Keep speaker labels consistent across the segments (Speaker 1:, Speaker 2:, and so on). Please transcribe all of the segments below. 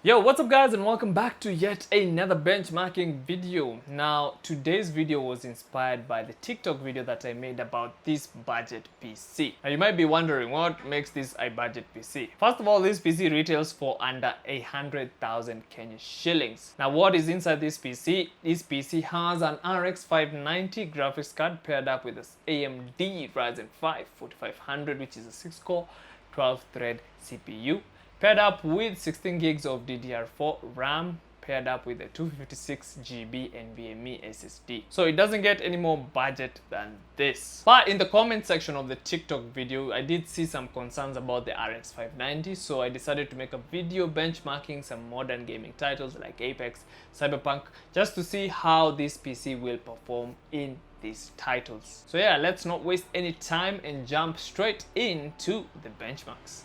Speaker 1: Yo, what's up guys, and welcome back to yet another benchmarking video. Now, today's video was inspired by the TikTok video that I made about this budget PC. Now, you might be wondering what makes this a budget PC. First of all, this PC retails for under 100,000 Kenya shillings. Now, what is inside this PC? This PC has an RX 590 graphics card paired up with this AMD Ryzen 5 4500, which is a 6-core 12-thread CPU. Paired up with 16 gigs of DDR4 RAM, paired up with a 256 GB NVMe SSD. So it doesn't get any more budget than this. But in the comment section of the TikTok video, I did see some concerns about the RX 590, so I decided to make a video benchmarking some modern gaming titles like Apex, Cyberpunk, just to see how this PC will perform in these titles. So yeah, let's not waste any time and jump straight into the benchmarks.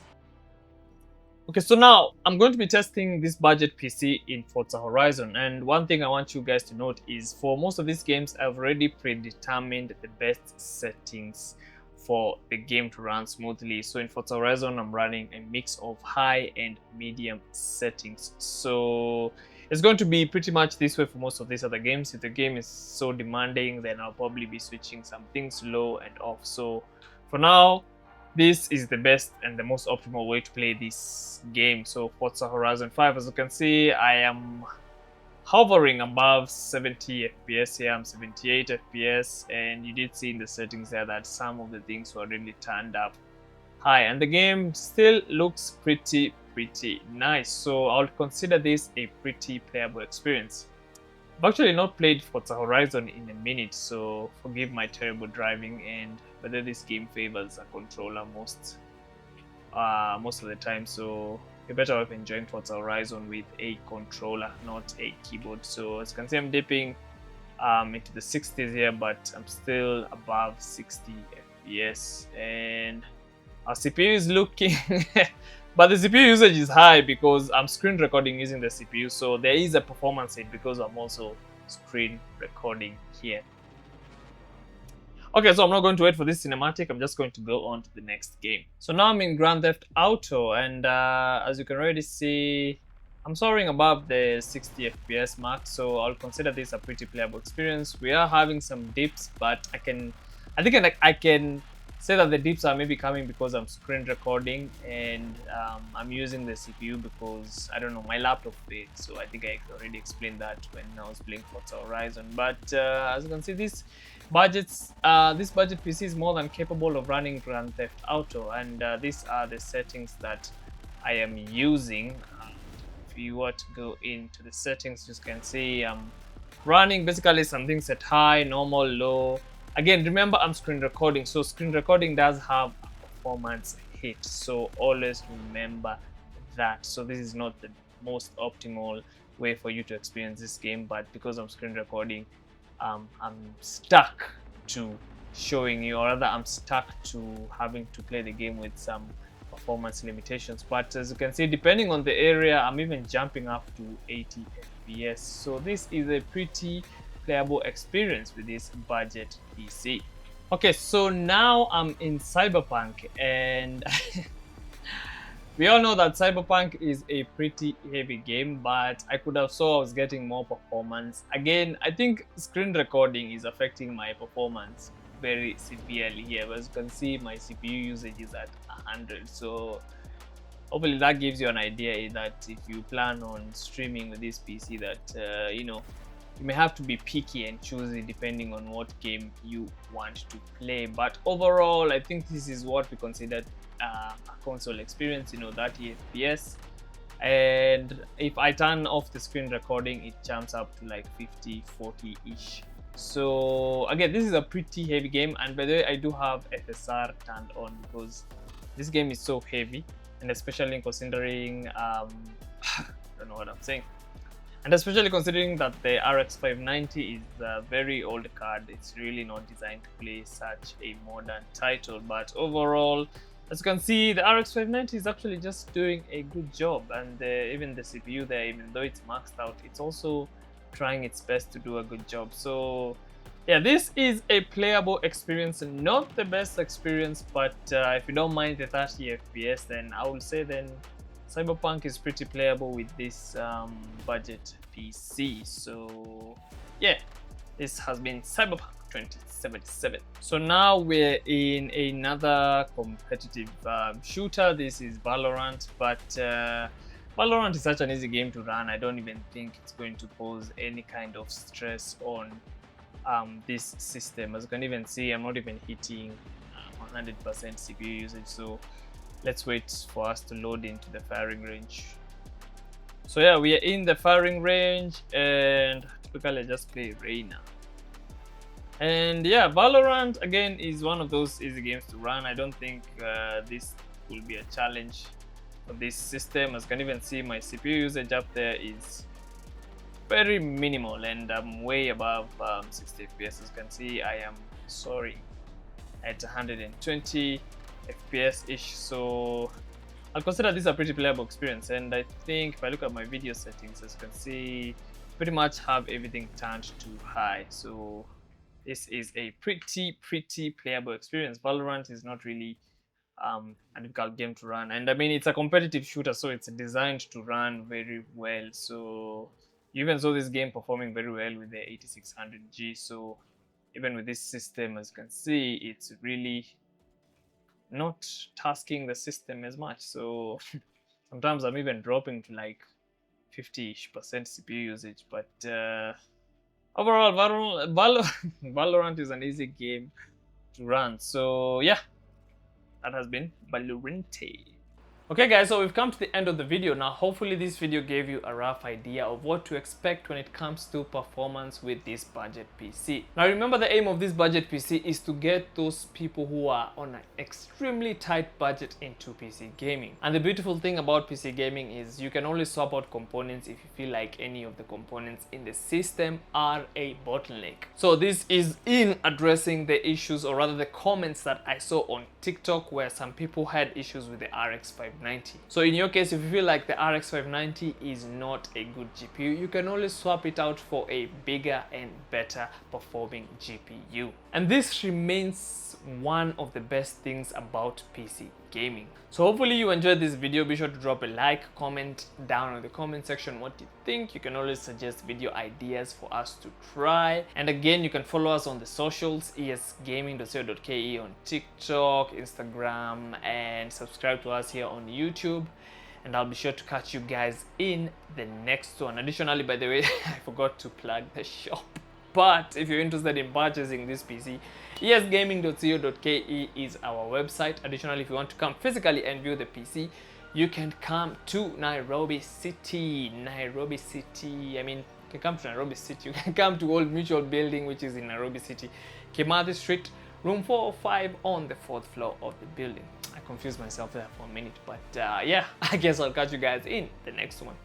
Speaker 1: Okay, so now I'm going to be testing this budget PC in Forza Horizon, and one thing I want you guys to note is for most of these games I've already predetermined the best settings for the game to run smoothly. So in Forza Horizon I'm running a mix of high and medium settings, so it's going to be pretty much this way for most of these other games. If the game is so demanding, then I'll probably be switching some things low and off. So for now, this is the best and the most optimal way to play this game. So Forza Horizon 5, as you can see, I am hovering above 70 FPS here. I'm 78 FPS, and you did see in the settings there that some of the things were really turned up high, and the game still looks pretty nice. So I'll consider this a pretty playable experience. I've actually not played Forza Horizon in a minute, so forgive my terrible driving, and whether this game favors a controller most of the time, so you're better off enjoying Forza Horizon with a controller, not a keyboard. So as you can see, I'm dipping into the 60s here, but I'm still above 60 FPS, and our CPU is looking but the CPU usage is high because I'm screen recording using the CPU, so there is a performance hit because I'm also screen recording here. Okay, so I'm not going to wait for this cinematic, I'm just going to go on to the next game. So now I'm in Grand Theft Auto, and as you can already see, I'm soaring above the 60 FPS mark, so I'll consider this a pretty playable experience. We are having some dips, but I think I can say that the dips are maybe coming because I'm screen recording, and I'm using the CPU because, I don't know, my laptop failed. So I think I already explained that when I was playing Forza Horizon. But as you can see, this budget PC is more than capable of running Grand Theft Auto, and these are the settings that I am using. If you were to go into the settings, you can see I'm running basically something set high, normal, low. Again, remember I'm screen recording, so screen recording does have a performance hit, so always remember that. So this is not the most optimal way for you to experience this game, but because I'm screen recording, I'm stuck to showing you, or rather I'm stuck to having to play the game with some performance limitations. But as you can see, depending on the area, I'm even jumping up to 80 FPS, so this is a pretty playable experience with this budget PC. Okay, so now I'm in Cyberpunk, and we all know that Cyberpunk is a pretty heavy game, but I could have saw I was getting more performance. Again, I think screen recording is affecting my performance very severely here. As you can see, my CPU usage is at 100, so hopefully that gives you an idea that if you plan on streaming with this PC, that you may have to be picky and choosy depending on what game you want to play. But overall, I think this is what we consider a console experience, 30 FPS. And if I turn off the screen recording, it jumps up to like 50, 40-ish. So again, this is a pretty heavy game, and by the way, I do have FSR turned on because this game is so heavy, and especially considering I don't know what I'm saying. And especially considering that the RX 590 is a very old card, it's really not designed to play such a modern title. But overall, as you can see, the RX 590 is actually just doing a good job, and even the CPU there, even though it's maxed out, it's also trying its best to do a good job. So yeah, this is a playable experience, not the best experience, but if you don't mind the 30 FPS, then I would say then Cyberpunk is pretty playable with this budget PC. So yeah, this has been Cyberpunk 2077. So now we're in another competitive shooter. This is Valorant, but Valorant is such an easy game to run. I don't even think it's going to pose any kind of stress on this system. As you can even see, I'm not even hitting 100% CPU usage. So let's wait for us to load into the firing range. So yeah, we are in the firing range, and typically I just play Reina. And yeah, Valorant again is one of those easy games to run. I don't think this will be a challenge for this system. As you can even see, my CPU usage up there is very minimal, and I'm way above 60 FPS. As you can see, I am soaring at 120 FPS ish. So I'll consider this a pretty playable experience. And I think if I look at my video settings, as you can see, pretty much have everything turned to high. So this is a pretty playable experience. Valorant is not really a difficult game to run, and I mean, it's a competitive shooter, so it's designed to run very well. So you even saw this game performing very well with the 8600G. So even with this system, as you can see, it's really not tasking the system as much. So sometimes I'm even dropping to like 50% CPU usage, but overall, Valorant is an easy game to run. So yeah, that has been Valorant. Okay guys, so we've come to the end of the video. Now hopefully this video gave you a rough idea of what to expect when it comes to performance with this budget PC. Now remember, the aim of this budget PC is to get those people who are on an extremely tight budget into PC gaming. And the beautiful thing about PC gaming is you can only swap out components if you feel like any of the components in the system are a bottleneck. So this is in addressing the issues, or rather the comments that I saw on TikTok, where some people had issues with the RX 590. So in your case, if you feel like the RX 590 is not a good GPU, you can always swap it out for a bigger and better performing GPU. And this remains one of the best things about PC gaming. So hopefully you enjoyed this video. Be sure to drop a like, comment down in the comment section what you think. You can always suggest video ideas for us to try. And again, you can follow us on the socials, esgaming.co.ke on TikTok, Instagram, and subscribe to us here on YouTube. And I'll be sure to catch you guys in the next one. Additionally, by the way, I forgot to plug the shop. But if you're interested in purchasing this PC, esgaming.co.ke is our website. Additionally, if you want to come physically and view the PC, you can come to Nairobi City. I mean, you can come to Nairobi City. You can come to Old Mutual Building, which is in Nairobi City, Kimathi Street, room 405 on the 4th floor of the building. I confused myself there for a minute, but yeah, I guess I'll catch you guys in the next one.